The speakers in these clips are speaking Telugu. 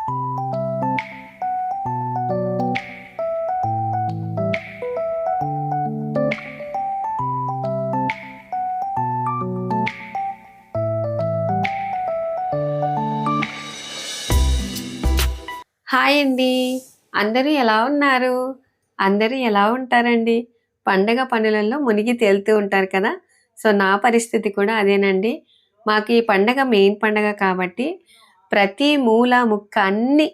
హాయ్ అండి. అందరూ ఎలా ఉన్నారు? అందరూ ఎలా ఉంటారండి? పండగ పనులలో మునిగి తేలుతూ ఉంటారు కదా! సో, నా పరిస్థితి కూడా అదేనండి. మాకు ఈ పండగ మెయిన్ పండగ కాబట్టి ప్రతి మూల ముక్క అన్నీ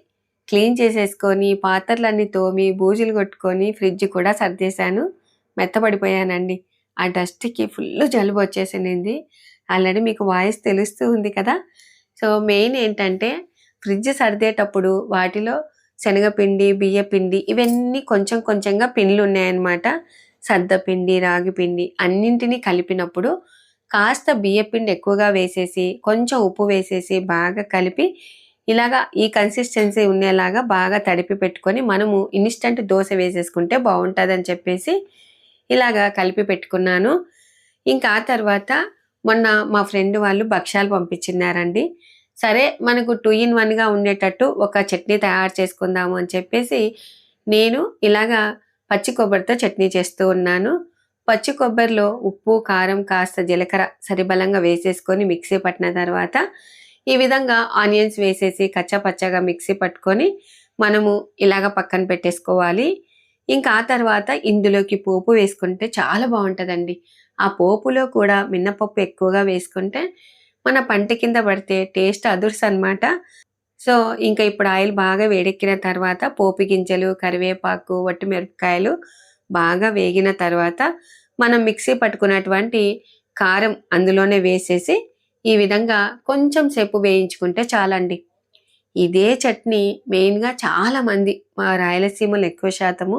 క్లీన్ చేసేసుకొని, పాత్రలన్నీ తోమి, బూజులు కొట్టుకొని, ఫ్రిడ్జ్ కూడా సర్దేశాను. మెత్తబడిపోయానండి. ఆ డస్ట్‌కి ఫుల్లు జలుబొచ్చేసింది. ఆల్రెడీ మీకు వాయిస్ తెలుస్తూ ఉంది కదా! సో, మెయిన్ ఏంటంటే ఫ్రిడ్జ్ సర్దేటప్పుడు వాటిలో శనగపిండి, బియ్యపిండి ఇవన్నీ కొంచెం కొంచెంగా పిండ్లున్నాయన్నమాట. సద్దపిండి, రాగిపిండి అన్నింటినీ కలిపినప్పుడు కాస్త బియ్యపిండి ఎక్కువగా వేసేసి, కొంచెం ఉప్పు వేసేసి బాగా కలిపి ఇలాగా ఈ కన్సిస్టెన్సీ ఉండేలాగా బాగా తడిపి పెట్టుకొని మనము ఇన్‌స్టంట్ దోస వేసేసుకుంటే బావుంటదని చెప్పేసి ఇలాగా కలిపి పెట్టుకున్నాను. ఇంకా ఆ తర్వాత మొన్న మా ఫ్రెండ్ వాళ్ళు భక్షాలు పంపించినారండి. సరే మనకు 2 ఇన్ 1గా ఉండేటట్టు ఒక చట్నీ తయారు చేసుకుందాము అని చెప్పేసి నేను ఇలాగా పచ్చి కొబ్బరితో చట్నీ చేస్తూ ఉన్నాను. పచ్చి కొబ్బరిలో ఉప్పు, కారం, కాస్త జీలకర్ర సరిబలంగా వేసేసుకొని మిక్సీ పట్టిన తర్వాత ఈ విధంగా ఆనియన్స్ వేసేసి కచ్చాపచ్చాగా మిక్సీ పట్టుకొని మనము ఇలాగ పక్కన పెట్టేసుకోవాలి. ఇంకా ఆ తర్వాత ఇందులోకి పోపు వేసుకుంటే చాలా బావుంటదండి. ఆ పోపులో కూడా మినపప్పు ఎక్కువగా వేసుకుంటే మన పంట కింద పడితే టేస్ట్ అదుర్సనమాట. సో, ఇంకా ఇప్పుడు ఆయిల్ బాగా వేడెక్కిన తర్వాత పోపు గింజలు, కరివేపాకు, వట్టిమిరపకాయలు బాగా వేగిన తర్వాత మనం మిక్సీ పట్టుకున్నటువంటి కారం అందులోనే వేసేసి ఈ విధంగా కొంచెం సేపు వేయించుకుంటే చాలండి. ఇదే చట్నీ మెయిన్‌గా చాలామంది మా రాయలసీమలో ఎక్కువ శాతము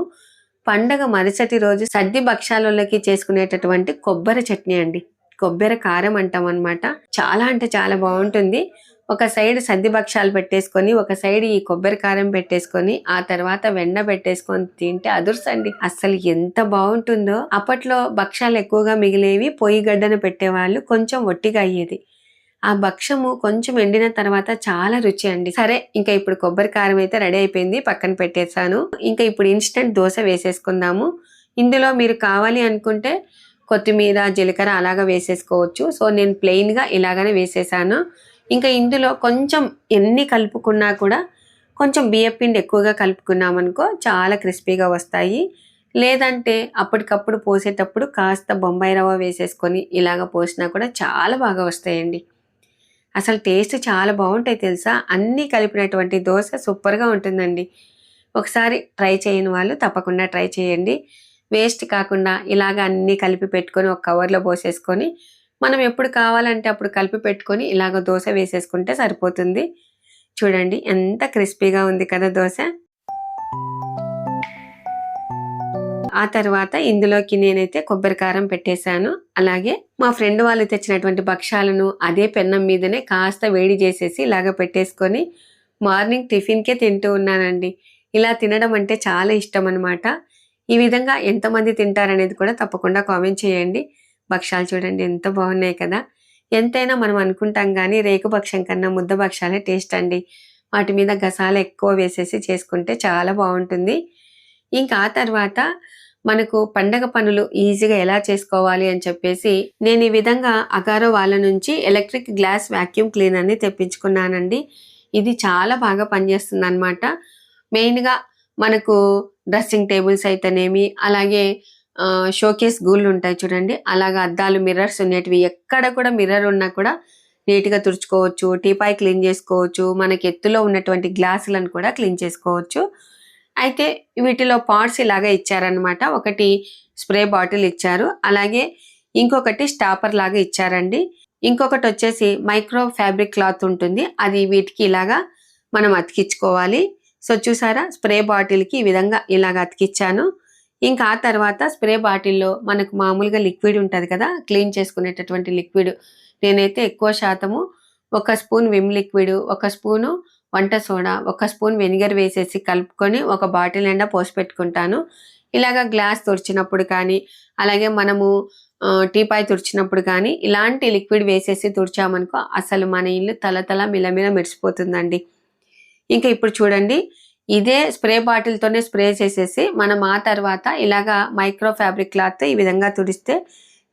పండగ మరుసటి రోజు సద్ది భక్షాలలోకి చేసుకునేటటువంటి కొబ్బరి చట్నీ అండి. కొబ్బరి కారం అంటామనమాట. చాలా అంటే చాలా బావుంటుంది. ఒక సైడ్ సద్ది భక్షాలు పెట్టేసుకొని, ఒక సైడ్ ఈ కొబ్బరి కారం పెట్టేసుకొని, ఆ తర్వాత వెన్న పెట్టేసుకొని తింటే అదుర్సండి. అస్సలు ఎంత బావుంటుందో. అప్పట్లో భక్షాలు ఎక్కువగా మిగిలేవి. పొయ్యి గడ్డన పెట్టేవాళ్ళు. కొంచెం ఒట్టిగా అయ్యేది. ఆ భక్షము కొంచెం ఎండిన తర్వాత చాలా రుచి అండి. సరే ఇంకా ఇప్పుడు కొబ్బరి కారం అయితే రెడీ అయిపోయింది. పక్కన పెట్టేసాను. ఇంకా ఇప్పుడు ఇన్‌స్టంట్ దోస వేసేసుకుందాము. ఇందులో మీరు కావాలి అనుకుంటే కొత్తిమీర, జీలకర్ర అలాగా వేసేసుకోవచ్చు. సో, నేను ప్లెయిన్‌గా ఇలాగనే వేసేసాను. ఇంకా ఇందులో కొంచెం ఎన్ని కలుపుకున్నా కూడా కొంచెం బియ్యపిండి ఎక్కువగా కలుపుకున్నామనుకో చాలా క్రిస్పీగా వస్తాయి. లేదంటే అప్పటికప్పుడు పోసేటప్పుడు కాస్త బొంబాయి రవ్వ వేసేసుకొని ఇలాగ పోసినా కూడా చాలా బాగా వస్తాయండి. అసలు టేస్ట్ చాలా బావుంటాయి తెలుసా? అన్నీ కలిపినటువంటి దోస సూపర్‌గా ఉంటుందండి. ఒకసారి ట్రై చేయని వాళ్ళు తప్పకుండా ట్రై చేయండి. వేస్ట్ కాకుండా ఇలాగ అన్నీ కలిపి పెట్టుకొని ఒక కవర్‌లో పోసేసుకొని, మనం ఎప్పుడు కావాలంటే అప్పుడు కలిపి పెట్టుకొని ఇలాగ దోస వేసేసుకుంటే సరిపోతుంది. చూడండి ఎంత క్రిస్పీగా ఉంది కదా దోస. ఆ తర్వాత ఇందులోకి నేనైతే కొబ్బరి కారం పెట్టేశాను. అలాగే మా ఫ్రెండ్ వాళ్ళు తెచ్చినటువంటి భక్షాలను అదే పెన్నం మీదనే కాస్త వేడి చేసేసి ఇలాగ పెట్టేసుకొని మార్నింగ్ టిఫిన్‌కే తింటూ ఉన్నానండి. ఇలా తినడం అంటే చాలా ఇష్టం అనమాట. ఈ విధంగా ఎంతమంది తింటారనేది కూడా తప్పకుండా కామెంట్ చేయండి. భక్షాలు చూడండి ఎంత బాగున్నాయి కదా! ఎంతైనా మనం అనుకుంటాం గానీ రేకు భక్షం కన్నా ముద్ద భక్షాలే టేస్ట్ అండి. వాటి మీద గసాలు ఎక్కువ వేసేసి చేసుకుంటే చాలా బావుంటుంది. ఇంకా ఆ తర్వాత మనకు పండగ పనులు ఈజీగా ఎలా చేసుకోవాలి అని చెప్పేసి నేను ఈ విధంగా అగారో వాళ్ళ నుంచి ఎలక్ట్రిక్ గ్లాస్ వాక్యూమ్ క్లీనర్‌ని తెప్పించుకున్నానండి. ఇది చాలా బాగా పనిచేస్తుందనమాట. మెయిన్‌గా మనకు డ్రెస్సింగ్ టేబుల్స్ అయితేనేమి, అలాగే షోకేస్ గూళ్ళుంటాయి చూడండి. అలాగా అద్దాలు, మిర్రర్స్ ఉండేటివి ఎక్కడ కూడా మిర్రర్ ఉన్నా కూడా నీట్‌గా తుడుచుకోవచ్చు. టీపాయ్ క్లీన్ చేసుకోవచ్చు. మనకి ఎత్తులో ఉన్నటువంటి గ్లాసులను కూడా క్లీన్ చేసుకోవచ్చు. అయితే వీటిలో పార్ట్స్ ఇలాగా ఇచ్చారనమాట. ఒకటి స్ప్రే బాటిల్ ఇచ్చారు. అలాగే ఇంకొకటి స్టాపర్ లాగా ఇచ్చారండి. ఇంకొకటొచ్చేసి మైక్రో ఫ్యాబ్రిక్ క్లాత్ ఉంటుంది. అది వీటికి ఇలాగా మనం అతికించుకోవాలి. సో, చూసారా స్ప్రే బాటిల్‌కి ఈ విధంగా ఇలాగ అతికిచ్చాను. ఇంకా ఆ తర్వాత స్ప్రే బాటిల్‌లో మనకు మామూలుగా లిక్విడ్ ఉంటది కదా! క్లీన్ చేసుకునేటటువంటి లిక్విడ్. నేనైతే ఎక్కువ శాతము ఒక స్పూన్ విమ్ లిక్విడ్, ఒక స్పూను వంట సోడా, ఒక స్పూన్ వెనిగర్ వేసేసి కలుపుకొని ఒక బాటిల్ నిండా పోసి పెట్టుకుంటాను. ఇలాగ గ్లాస్ తుడిచినప్పుడు కానీ, అలాగే మనము టీపాయ్ తుడిచినప్పుడు కానీ ఇలాంటి లిక్విడ్ వేసేసి తుడిచామనుకో అసలు మన ఇల్లు తళతళ మిలమిల మెరిసిపోతుందండి. ఇంకా ఇప్పుడు చూడండి, ఇదే స్ప్రే బాటిల్తోనే స్ప్రే చేసేసి మనం ఆ తర్వాత ఇలాగా మైక్రో ఫ్యాబ్రిక్ క్లాత్ ఈ విధంగా తుడిస్తే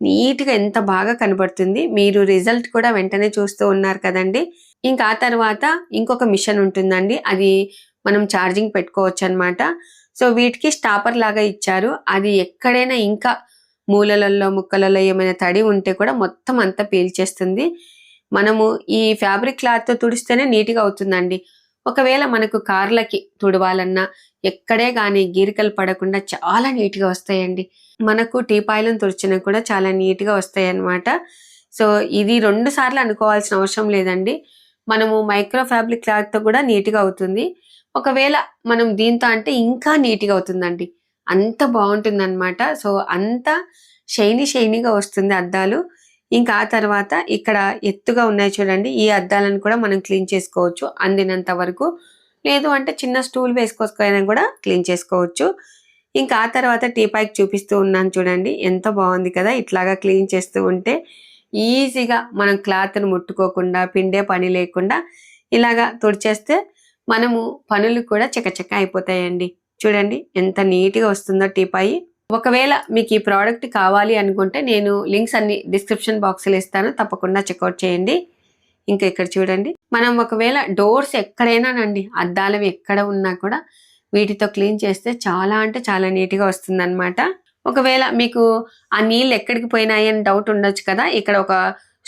నీట్గా ఎంత బాగా కనబడుతుంది. మీరు రిజల్ట్ కూడా వెంటనే చూస్తూ ఉన్నారు కదండి. ఇంకా ఆ తర్వాత ఇంకొక మిషన్ ఉంటుందండి, అది మనం ఛార్జింగ్ పెట్టుకోవచ్చు అనమాట. సో వీటికి స్టాపర్ లాగా ఇచ్చారు. అది ఎక్కడైనా ఇంకా మూలలలో ముక్కలలో ఏమైనా తడి ఉంటే కూడా మొత్తం అంతా పీల్చేస్తుంది. మనము ఈ ఫ్యాబ్రిక్ క్లాత్ తో తుడిస్తేనే నీట్గా అవుతుందండి. ఒకవేళ మనకు కార్లకి తుడవాలన్నా ఎక్కడే గానీ గీరికలు పడకుండా చాలా నీట్గా వస్తాయండి. మనకు టీపాయిలను తుడిచినా కూడా చాలా నీట్గా వస్తాయి అన్నమాట. సో ఇది 2 సార్లు అనుకోవాల్సిన అవసరం లేదండి. మనము మైక్రో ఫ్యాబ్రిక్ క్లాత్ తో కూడా నీట్గా అవుతుంది. ఒకవేళ మనం దీంతో అంటే ఇంకా నీట్గా అవుతుందండి. అంత బాగుంటుంది అనమాట. సో అంత షైనీగా వస్తుంది అద్దాలు. ఇంకా ఆ తర్వాత ఇక్కడ ఎత్తుగా ఉన్నాయి చూడండి, ఈ అద్దాలను కూడా మనం క్లీన్ చేసుకోవచ్చు అందినంత వరకు. లేదు అంటే చిన్న స్టూల్ వేసుకోకపోయినా కూడా క్లీన్ చేసుకోవచ్చు. ఇంకా ఆ తర్వాత టీపాయికి చూపిస్తూ ఉన్నాను చూడండి, ఎంత బాగుంది కదా. ఇట్లాగా క్లీన్ చేస్తూ ఉంటే ఈజీగా మనం క్లాత్ను ముట్టుకోకుండా పిండే పని లేకుండా ఇలాగా తుడిచేస్తే మనము పనులు కూడా చకచక అయిపోతాయండి. చూడండి ఎంత నీట్గా వస్తుందో టీపాయి. ఒకవేళ మీకు ఈ ప్రోడక్ట్ కావాలి అనుకుంటే నేను లింక్స్ అన్ని డిస్క్రిప్షన్ బాక్స్లో ఇస్తాను, తప్పకుండా చెక్అవుట్ చేయండి. ఇంకా ఇక్కడ చూడండి, మనం ఒకవేళ డోర్స్ ఎక్కడైనానండి అద్దాలవి ఎక్కడ ఉన్నా కూడా వీటితో క్లీన్ చేస్తే చాలా అంటే చాలా నీట్గా వస్తుంది అనమాట. ఒకవేళ మీకు ఆ నీళ్ళు ఎక్కడికి పోయినాయి అని డౌట్ ఉండొచ్చు కదా, ఇక్కడ ఒక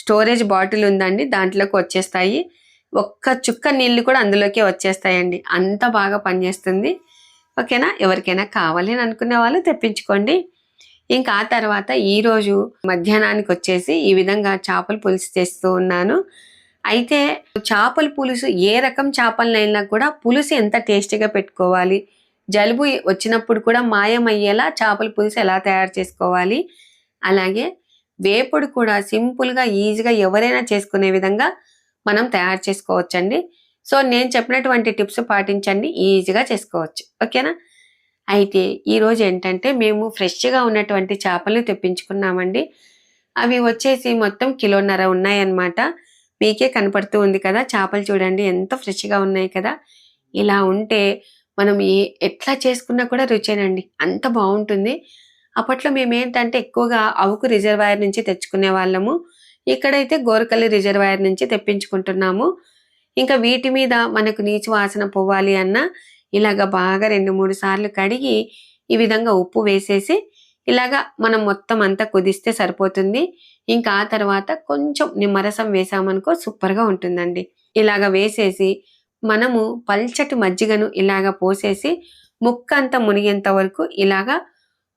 స్టోరేజ్ బాటిల్ ఉందండి, దాంట్లోకి వచ్చేస్తాయి. ఒక్క చుక్క నీళ్లు కూడా అందులోకే వచ్చేస్తాయండి. అంత బాగా పనిచేస్తుంది. ఓకేనా, ఎవరికైనా కావాలి అని అనుకునే వాళ్ళు తెప్పించుకోండి. ఇంకా ఆ తర్వాత ఈరోజు మధ్యాహ్నానికి వచ్చేసి ఈ విధంగా చేపల పులుసు చేస్తూ ఉన్నాను. అయితే చేపల పులుసు ఏ రకం చేపలనైనా కూడా పులుసు ఎంత టేస్టీగా పెట్టుకోవాలి, జలుబు వచ్చినప్పుడు కూడా మాయమయ్యేలా చేపల పులుసు ఎలా తయారు చేసుకోవాలి, అలాగే వేపుడు కూడా సింపుల్గా ఈజీగా ఎవరైనా చేసుకునే విధంగా మనం తయారు చేసుకోవచ్చండి. సో నేను చెప్పినటువంటి టిప్స్ పాటించండి, ఈజీగా చేసుకోవచ్చు. ఓకేనా. అయితే ఈరోజు ఏంటంటే మేము ఫ్రెష్గా ఉన్నటువంటి చేపలు తెప్పించుకున్నామండి. అవి వచ్చేసి మొత్తం 1.5 కిలో ఉన్నాయన్నమాట. మీకే కనపడుతూ ఉంది కదా, చేపలు చూడండి ఎంత ఫ్రెష్గా ఉన్నాయి కదా. ఇలా ఉంటే మనం ఎట్లా చేసుకున్నా కూడా రుచేనండి, అంత బాగుంటుంది. అప్పట్లో మేము ఏంటంటే ఎక్కువగా అవుకు రిజర్వాయర్ నుంచి తెచ్చుకునే వాళ్ళము. ఇక్కడైతే గోరకల్లి రిజర్వాయర్ నుంచి తెప్పించుకుంటున్నాము. ఇంకా వీటి మీద మనకు నీచు వాసన పోవాలి అన్నా ఇలాగ బాగా 2-3 సార్లు కడిగి ఈ విధంగా ఉప్పు వేసేసి ఇలాగా మనం మొత్తం అంతా కుదిస్తే సరిపోతుంది. ఇంకా ఆ తర్వాత కొంచెం నిమ్మరసం వేసామనుకో సూపర్గా ఉంటుందండి. ఇలాగ వేసేసి మనము పల్చటి మజ్జిగను ఇలాగ పోసేసి ముక్క అంతా మునిగేంత వరకు ఇలాగా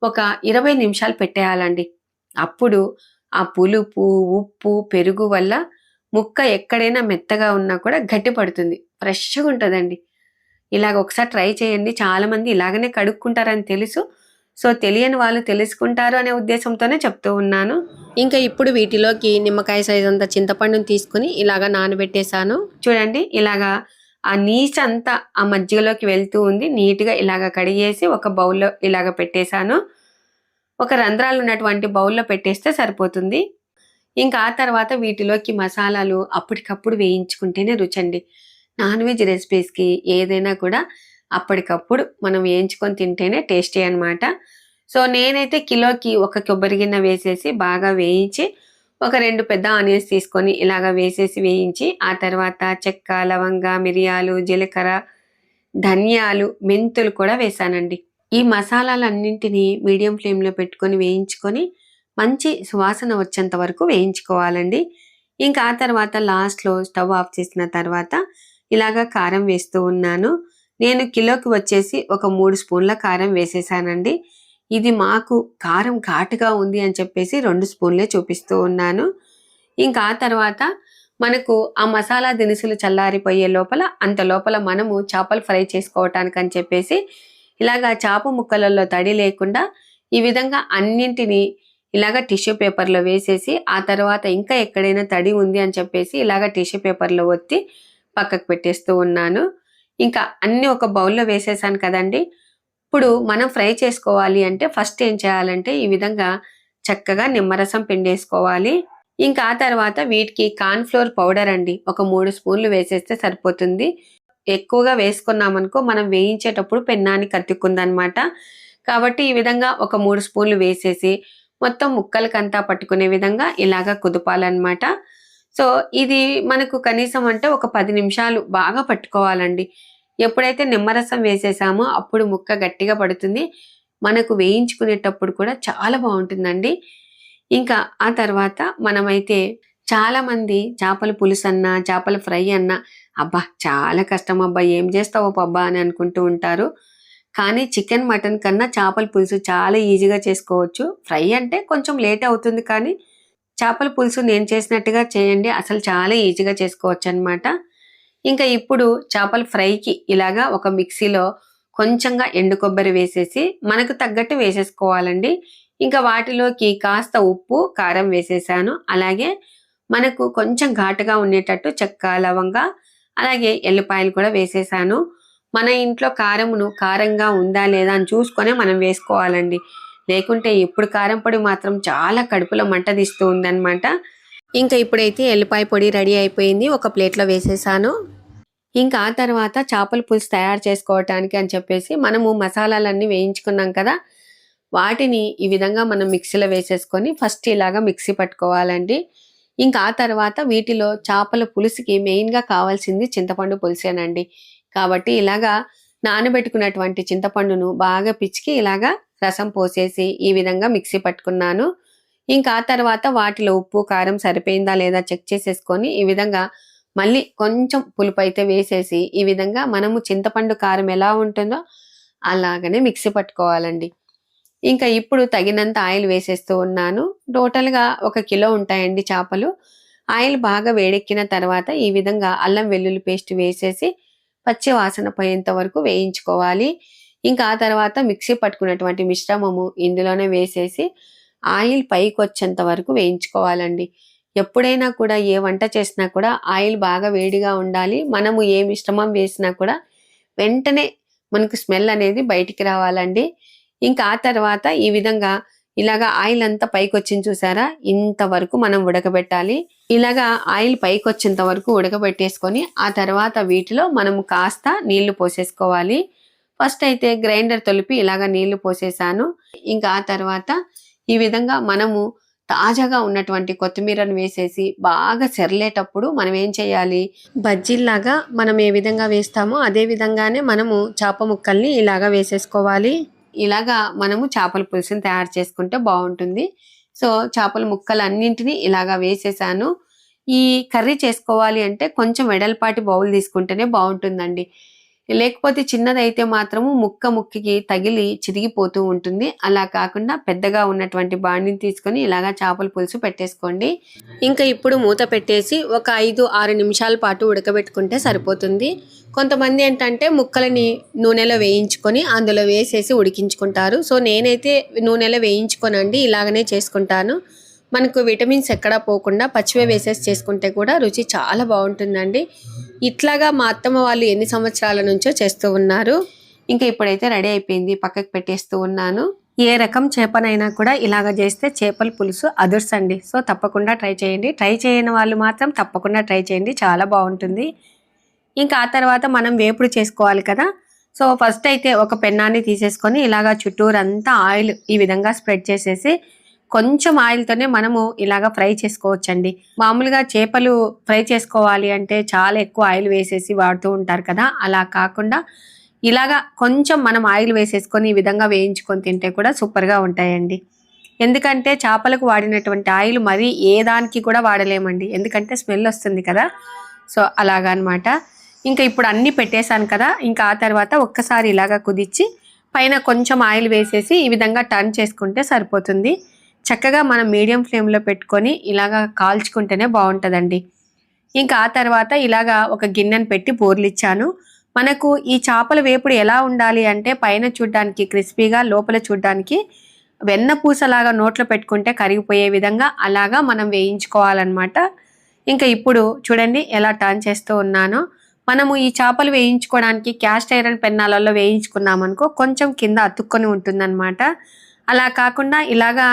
ఒక 20 నిమిషాలు పెట్టేయాలండి. అప్పుడు ఆ పులుపు, ఉప్పు, పెరుగు వల్ల ముక్క ఎక్కడైనా మెత్తగా ఉన్నా కూడా గట్టి పడుతుంది, ఫ్రెష్గా ఉంటుందండి. ఇలాగ ఒకసారి ట్రై చేయండి. చాలా మంది ఇలాగనే కడుక్కుంటారని తెలుసు. సో తెలియని వాళ్ళు తెలుసుకుంటారు అనే ఉద్దేశంతోనే చెప్తూ ఉన్నాను. ఇంకా ఇప్పుడు వీటిలోకి నిమ్మకాయ సైజ్ అంత చింతపండుని తీసుకుని ఇలాగ నానబెట్టేశాను. చూడండి, ఇలాగా ఆ నీచు అంతా ఆ మజ్జిగలోకి వెళ్తూ ఉంది. నీట్గా ఇలాగ కడిగేసి ఒక బౌల్లో ఇలాగ పెట్టేశాను. ఒక రంధ్రాలు ఉన్నటువంటి బౌల్లో పెట్టేస్తే సరిపోతుంది. ఇంకా ఆ తర్వాత వీటిలోకి మసాలాలు అప్పటికప్పుడు వేయించుకుంటేనే రుచండి. నాన్ వెజ్ రెసిపీస్కి ఏదైనా కూడా అప్పటికప్పుడు మనం వేయించుకొని తింటేనే టేస్టీ అనమాట. సో నేనైతే కిలోకి ఒక కొబ్బరి గిన్నె వేసేసి బాగా వేయించి ఒక 2 పెద్ద ఆనియన్స్ తీసుకొని ఇలాగ వేసేసి వేయించి ఆ తర్వాత చెక్క, లవంగ, మిరియాలు, జీలకర్ర, ధనియాలు, మెంతులు కూడా వేసానండి. ఈ మసాలాలన్నింటినీ మీడియం ఫ్లేమ్లో పెట్టుకొని వేయించుకొని మంచి సువాసన వచ్చేంత వరకు వేయించుకోవాలండి. ఇంకా ఆ తర్వాత లాస్ట్లో స్టవ్ ఆఫ్ చేసిన తర్వాత ఇలాగా కారం వేస్తూ ఉన్నాను. నేను కిలోకి వచ్చేసి ఒక 3 స్పూన్ల కారం వేసేసానండి. ఇది మాకు కారం ఘాటుగా ఉంది అని చెప్పేసి 2 స్పూన్లే చూపిస్తూ ఉన్నాను. ఇంకా ఆ తర్వాత మనకు ఆ మసాలా దినుసులు చల్లారిపోయే లోపల అంత లోపల మనము చేపలు ఫ్రై చేసుకోవటానికి అని చెప్పేసి ఇలాగా చేప ముక్కలలో తడి లేకుండా ఈ విధంగా అన్నింటినీ ఇలాగ టిష్యూ పేపర్లో వేసేసి ఆ తర్వాత ఇంకా ఎక్కడైనా తడి ఉంది అని చెప్పేసి ఇలాగ టిష్యూ పేపర్లో ఒత్తి పక్కకు పెట్టేస్తూ ఉన్నాను. ఇంకా అన్ని ఒక బౌల్లో వేసేసాను కదండి. ఇప్పుడు మనం ఫ్రై చేసుకోవాలి అంటే ఫస్ట్ ఏం చేయాలంటే ఈ విధంగా చక్కగా నిమ్మరసం పిండేసుకోవాలి. ఇంకా ఆ తర్వాత వీటికి కార్న్ ఫ్లోర్ పౌడర్ అండి ఒక 3 స్పూన్లు వేసేస్తే సరిపోతుంది. ఎక్కువగా వేసుకున్నామనుకో మనం వేయించేటప్పుడు పెన్నానికి అతుక్కుందనమాట. కాబట్టి ఈ విధంగా ఒక 3 స్పూన్లు వేసేసి మొత్తం ముక్కలకంతా పట్టుకునే విధంగా ఇలాగా కుదపాలన్నమాట. సో ఇది మనకు కనీసం అంటే ఒక 10 నిమిషాలు బాగా పట్టుకోవాలండి. ఎప్పుడైతే నిమ్మరసం వేసేసామో అప్పుడు ముక్క గట్టిగా పడుతుంది. మనకు వేయించుకునేటప్పుడు కూడా చాలా బాగుంటుందండి. ఇంకా ఆ తర్వాత మనమైతే చాలా మంది చేపల పులుసన్నా చేపల ఫ్రై అన్నా అబ్బా చాలా కష్టం అబ్బా ఏం చేస్తావో పబ్బా అని అనుకుంటూ ఉంటారు. కానీ చికెన్ మటన్ కన్నా చేపల పులుసు చాలా ఈజీగా చేసుకోవచ్చు. ఫ్రై అంటే కొంచెం లేట్ అవుతుంది కానీ చేపల పులుసు నేను చేసినట్టుగా చేయండి, అసలు చాలా ఈజీగా చేసుకోవచ్చు అనమాట. ఇంకా ఇప్పుడు చేపల ఫ్రైకి ఇలాగా ఒక మిక్సీలో కొంచెంగా ఎండు కొబ్బరి వేసేసి మనకు తగ్గట్టు వేసేసుకోవాలండి. ఇంకా వాటిలోకి కాస్త ఉప్పు కారం వేసేసాను. అలాగే మనకు కొంచెం ఘాటుగా ఉండేటట్టు చెక్క లవంగా అలాగే ఎల్లిపాయలు కూడా వేసేసాను. మన ఇంట్లో కారంగా ఉందా లేదా అని చూసుకొని మనం వేసుకోవాలండి. లేకుంటే ఇప్పుడు కారం పొడి మాత్రం చాలా కడుపులో మంట తీస్తూ ఉందన్నమాట. ఇంకా ఇప్పుడైతే ఎల్లిపాయ పొడి రెడీ అయిపోయింది, ఒక ప్లేట్లో వేసేసాను. ఇంకా ఆ తర్వాత చేపల పులుసు తయారు చేసుకోవటానికి అని చెప్పేసి మనము మసాలాలన్నీ వేయించుకున్నాం కదా, వాటిని ఈ విధంగా మనం మిక్సీలో వేసేసుకొని ఫస్ట్ ఇలాగా మిక్సీ పట్టుకోవాలండి. ఇంకా ఆ తర్వాత వీటిలో చేపల పులుసుకి మెయిన్గా కావాల్సింది చింతపండు పులుసేనండి. కాబట్టి ఇలాగా నానబెట్టుకున్నటువంటి చింతపండును బాగా పిచ్చికి ఇలాగా రసం పోసేసి ఈ విధంగా మిక్సీ పట్టుకున్నాను. ఇంకా ఆ తర్వాత వాటిలో ఉప్పు కారం సరిపోయిందా లేదా చెక్ చేసేసుకొని ఈ విధంగా మళ్ళీ కొంచెం పులుపు అయితే వేసేసి ఈ విధంగా మనము చింతపండు కారం ఎలా ఉంటుందో అలాగనే మిక్సీ పట్టుకోవాలండి. ఇంకా ఇప్పుడు తగినంత ఆయిల్ వేసేస్తూ ఉన్నాను. టోటల్గా 1 కిలో ఉంటాయండి చేపలు. ఆయిల్ బాగా వేడెక్కిన తర్వాత ఈ విధంగా అల్లం వెల్లుల్లి పేస్ట్ వేసేసి పచ్చి వాసన పోయేంత వరకు వేయించుకోవాలి. ఇంకా ఆ తర్వాత మిక్సీ పట్టుకున్నటువంటి మిశ్రమము ఇందులోనే వేసేసి ఆయిల్ పైకి వచ్చేంత వరకు వేయించుకోవాలండి. ఎప్పుడైనా కూడా ఏ వంట చేసినా కూడా ఆయిల్ బాగా వేడిగా ఉండాలి. మనము ఏ మిశ్రమం వేసినా కూడా వెంటనే మనకు స్మెల్ అనేది బయటికి రావాలండి. ఇంకా ఆ తర్వాత ఈ విధంగా ఇలాగా ఆయిల్ అంతా పైకి వచ్చింది చూసారా, ఇంతవరకు మనం ఉడకబెట్టాలి. ఇలాగా ఆయిల్ పైకి వచ్చేంత వరకు ఉడకబెట్టేసుకొని ఆ తర్వాత వీటిలో మనము కాస్త నీళ్లు పోసేసుకోవాలి. ఫస్ట్ అయితే గ్రైండర్ తొలిపి ఇలాగా నీళ్లు పోసేసాను. ఇంకా ఆ తర్వాత ఈ విధంగా మనము తాజాగా ఉన్నటువంటి కొత్తిమీరను వేసేసి బాగా సెరలేటప్పుడు మనం ఏం చేయాలి, బజ్జీల్లాగా మనం ఏ విధంగా వేస్తామో అదే విధంగానే మనము చేప ముక్కల్ని ఇలాగా వేసేసుకోవాలి. ఇలాగా మనము చేపల పులుసుని తయారు చేసుకుంటే బాగుంటుంది. సో చేపల ముక్కలు అన్నింటినీ ఇలాగా వేసేసాను. ఈ కర్రీ చేసుకోవాలి అంటే కొంచెం వెడల్పాటి బౌల్ తీసుకుంటేనే బాగుంటుందండి. లేకపోతే చిన్నదైతే మాత్రము ముక్కకి తగిలి చిరిగిపోతూ ఉంటుంది. అలా కాకుండా పెద్దగా ఉన్నటువంటి బాండిని తీసుకొని ఇలాగా చేపల పులుసు పెట్టేసుకోండి. ఇంకా ఇప్పుడు మూత పెట్టేసి ఒక 5-6 నిమిషాల పాటు ఉడకబెట్టుకుంటే సరిపోతుంది. కొంతమంది ఏంటంటే ముక్కలని నూనెలో వేయించుకొని అందులో వేసేసి ఉడికించుకుంటారు. సో నేనైతే నూనెలో వేయించుకోనండి, ఇలాగనే చేసుకుంటాను. మనకు విటమిన్స్ ఎక్కడా పోకుండా పచ్చివే వేసేసి చేసుకుంటే కూడా రుచి చాలా బాగుంటుందండి. ఇట్లాగా మా అత్తమ్మ వాళ్ళు ఎన్ని సంవత్సరాల నుంచో చేస్తూ ఉన్నారు. ఇంకా ఇప్పుడైతే రెడీ అయిపోయింది, పక్కకు పెట్టేస్తూ ఉన్నాను. ఏ రకం చేపనైనా కూడా ఇలాగ చేస్తే చేపల పులుసు అదుర్సండి. సో తప్పకుండా ట్రై చేయండి. ట్రై చేయని వాళ్ళు మాత్రం తప్పకుండా ట్రై చేయండి, చాలా బాగుంటుంది. ఇంకా ఆ తర్వాత మనం వేపుడు చేసుకోవాలి కదా. సో ఫస్ట్ అయితే ఒక పెన్నాన్ని తీసేసుకొని ఇలాగా చుట్టూరంతా ఆయిల్ ఈ విధంగా స్ప్రెడ్ చేసేసి కొంచెం ఆయిల్తోనే మనము ఇలాగ ఫ్రై చేసుకోవచ్చండి. మామూలుగా చేపలు ఫ్రై చేసుకోవాలి అంటే చాలా ఎక్కువ ఆయిల్ వేసేసి వాడుతూ ఉంటారు కదా, అలా కాకుండా ఇలాగా కొంచెం మనం ఆయిల్ వేసేసుకొని ఈ విధంగా వేయించుకొని తింటే కూడా సూపర్గా ఉంటాయండి. ఎందుకంటే చేపలకు వాడినటువంటి ఆయిల్ మరి ఏ దానికి కూడా వాడలేమండి, ఎందుకంటే స్మెల్ వస్తుంది కదా. సో అలాగా అనమాట. ఇంకా ఇప్పుడు అన్నీ పెట్టేశాను కదా, ఇంకా ఆ తర్వాత ఒక్కసారి ఇలాగా కుదిచ్చి పైన కొంచెం ఆయిల్ వేసేసి ఈ విధంగా టర్న్ చేసుకుంటే సరిపోతుంది. చక్కగా మనం మీడియం ఫ్లేమ్లో పెట్టుకొని ఇలాగా కాల్చుకుంటేనే బాగుంటుందండి. ఇంకా ఆ తర్వాత ఇలాగా ఒక గిన్నెను పెట్టి బోర్లిచ్చాను. మనకు ఈ చేపల వేపుడు ఎలా ఉండాలి అంటే పైన చూడ్డానికి క్రిస్పీగా, లోపల చూడ్డానికి వెన్న పూసలాగా నోట్లో పెట్టుకుంటే కరిగిపోయే విధంగా అలాగా మనం వేయించుకోవాలన్నమాట. ఇంకా ఇప్పుడు చూడండి ఎలా టర్న్ చేస్తూ ఉన్నానో. మనము ఈ చేపలు వేయించుకోవడానికి క్యాస్ట్ ఐరన్ పెన్నాలలో వేయించుకున్నామనుకో కొంచెం కింద అతుక్కొని ఉంటుందన్నమాట. అలా కాకుండా ఇలాగా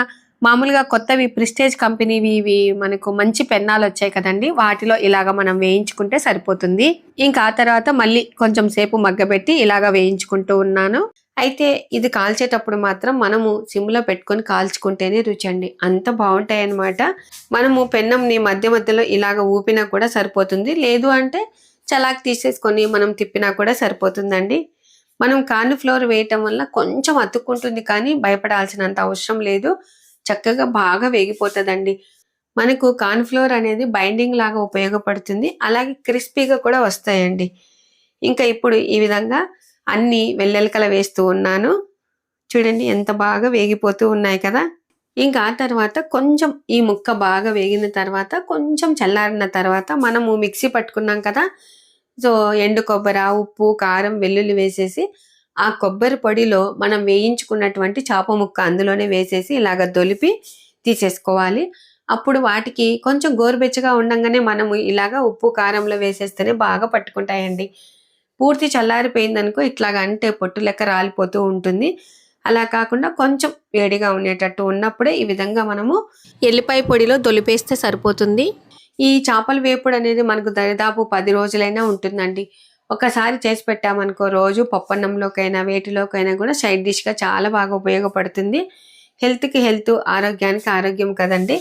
మామూలుగా కొత్తవి ప్రిస్టేజ్ కంపెనీవి ఇవి మనకు మంచి పెన్నాలు వచ్చాయి కదండి, వాటిలో ఇలాగ మనం వేయించుకుంటే సరిపోతుంది. ఇంకా ఆ తర్వాత మళ్ళీ కొంచెం సేపు మగ్గబెట్టి ఇలాగ వేయించుకుంటూ ఉన్నాను. అయితే ఇది కాల్చేటప్పుడు మాత్రం మనము సిమ్లో పెట్టుకొని కాల్చుకుంటేనే రుచి అండి, అంత బాగుంటాయి అన్నమాట. మనము పెన్నంని మధ్య మధ్యలో ఇలాగ ఊపినా కూడా సరిపోతుంది, లేదు అంటే చలాకి తీసేసుకొని మనం తిప్పినా కూడా సరిపోతుందండి. మనం కార్న్ ఫ్లోర్ వేయటం వల్ల కొంచెం అతుక్కుంటుంది, కానీ భయపడాల్సినంత అవసరం లేదు, చక్కగా బాగా వేగిపోతుందండి. మనకు కార్న్ ఫ్లోర్ అనేది బైండింగ్ లాగా ఉపయోగపడుతుంది, అలాగే క్రిస్పీగా కూడా వస్తాయండి. ఇంకా ఇప్పుడు ఈ విధంగా అన్ని వెల్లెలకల వేస్తూ ఉన్నాను. చూడండి ఎంత బాగా వేగిపోతూ ఉన్నాయి కదా. ఇంకా ఆ తర్వాత కొంచెం ఈ ముక్క బాగా వేగిన తర్వాత కొంచెం చల్లారిన తర్వాత మనము మిక్సీ పట్టుకున్నాం కదా, సో ఎండు కొబ్బరి, ఉప్పు, కారం, వెల్లుల్లి వేసేసి ఆ కొబ్బరి పొడిలో మనం వేయించుకున్నటువంటి చేప ముక్క అందులోనే వేసేసి ఇలాగ దొలిపి తీసేసుకోవాలి. అప్పుడు వాటికి కొంచెం గోరుబెచ్చగా ఉండంగానే మనము ఇలాగ ఉప్పు కారంలో వేసేస్తేనే బాగా పట్టుకుంటాయండి. పూర్తి చల్లారిపోయిందనుకో ఇట్లాగ అంటే పొట్టు లెక్క రాలిపోతూ ఉంటుంది. అలా కాకుండా కొంచెం వేడిగా ఉండేటట్టు ఉన్నప్పుడే ఈ విధంగా మనము ఎల్లిపాయ పొడిలో దొలిపేస్తే సరిపోతుంది. ఈ చేపల వేపుడు అనేది మనకు దరిదాపు 10 రోజులైనా ఉంటుందండి. ఒకసారి చేసి పెట్టామనుకో రోజు పప్పన్నంలోకైనా వేటిలోకైనా కూడా సైడ్ డిష్గా చాలా బాగా ఉపయోగపడుతుంది. హెల్త్కి హెల్త్, ఆరోగ్యానికి ఆరోగ్యం కదండి.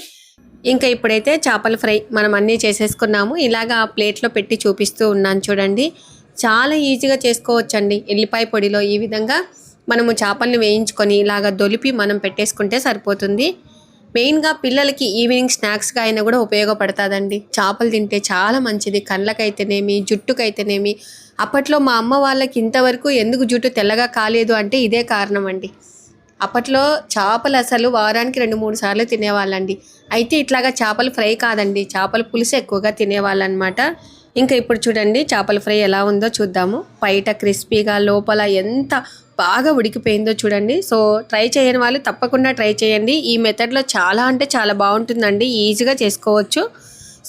ఇంకా ఇప్పుడైతే చేపల ఫ్రై మనం అన్నీ చేసేసుకున్నాము. ఇలాగా ఆ ప్లేట్లో పెట్టి చూపిస్తూ ఉన్నాను చూడండి, చాలా ఈజీగా చేసుకోవచ్చండి. ఎల్లిపాయ పొడిలో ఈ విధంగా మనము చేపల్ని వేయించుకొని ఇలాగ దొలిపి మనం పెట్టేసుకుంటే సరిపోతుంది. మెయిన్గా పిల్లలకి ఈవినింగ్ స్నాక్స్గా అయినా కూడా ఉపయోగపడుతుందండి. చేపలు తింటే చాలా మంచిది, కళ్ళకైతేనేమి జుట్టుకైతేనేమి. అప్పట్లో మా అమ్మ వాళ్ళకి ఇంతవరకు ఎందుకు జుట్టు తెల్లగా కాలేదు అంటే ఇదే కారణం అండి. అప్పట్లో చేపలు అసలు వారానికి 2-3 సార్లు తినేవాళ్ళండి. అయితే ఇట్లాగా చేపల ఫ్రై కాదండి, చేపల పులుసు ఎక్కువగా తినేవాళ్ళనమాట. ఇంకా ఇప్పుడు చూడండి చేపల ఫ్రై ఎలా ఉందో చూద్దాము. బయట క్రిస్పీగా, లోపల ఎంత బాగా ఉడికిపోయిందో చూడండి. సో ట్రై చేయని వాళ్ళు తప్పకుండా ట్రై చేయండి. ఈ మెథడ్లో చాలా అంటే చాలా బాగుంటుందండి, ఈజీగా చేసుకోవచ్చు.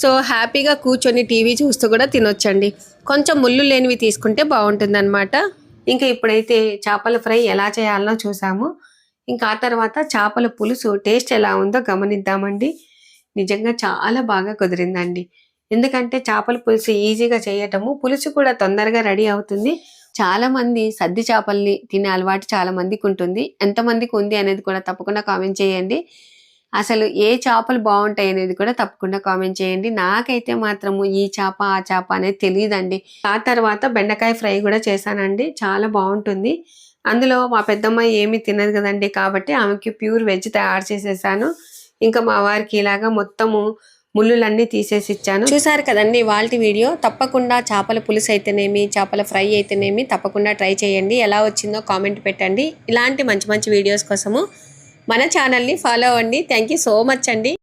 సో హ్యాపీగా కూర్చొని టీవీ చూస్తూ కూడా తినొచ్చండి. కొంచెం ముళ్ళు లేనివి తీసుకుంటే బాగుంటుందన్నమాట. ఇంకా ఇప్పుడైతే చేపల ఫ్రై ఎలా చేయాలో చూసాము. ఇంకా ఆ తర్వాత చేపల పులుసు టేస్ట్ ఎలా ఉందో గమనిద్దామండి. నిజంగా చాలా బాగా కుదిరిందండి. ఎందుకంటే చేపల పులుసు ఈజీగా చేయటము, పులుసు కూడా తొందరగా రెడీ అవుతుంది. చాలా మంది సద్ది చేపల్ని తినే అలవాటు చాలా మందికి ఉంటుంది. ఎంతమందికి ఉంది అనేది కూడా తప్పకుండా కామెంట్ చేయండి. అసలు ఏ చేపలు బాగుంటాయి అనేది కూడా తప్పకుండా కామెంట్ చేయండి. నాకైతే మాత్రము ఈ చేప ఆ చేప అనేది తెలియదండి. ఆ తర్వాత బెండకాయ ఫ్రై కూడా చేశానండి, చాలా బాగుంటుంది. అందులో మా పెద్దమ్మాయి ఏమీ తినదు కదండి, కాబట్టి ఆమెకి ప్యూర్ వెజ్ తయారు చేసేసాను. ఇంకా మా వారికి ఇలాగా మొత్తము ముళ్ళులన్నీ తీసేసి ఇచ్చాను. చూసారు కదండి వాళ్ళ వీడియో. తప్పకుండా చేపల పులుసు అయితేనేమి, చేపల ఫ్రై అయితేనేమి తప్పకుండా ట్రై చేయండి. ఎలా వచ్చిందో కామెంట్ పెట్టండి. ఇలాంటి మంచి మంచి వీడియోస్ కోసము మన ఛానల్ని ఫాలో అవ్వండి. థ్యాంక్ యూ సో మచ్ అండి.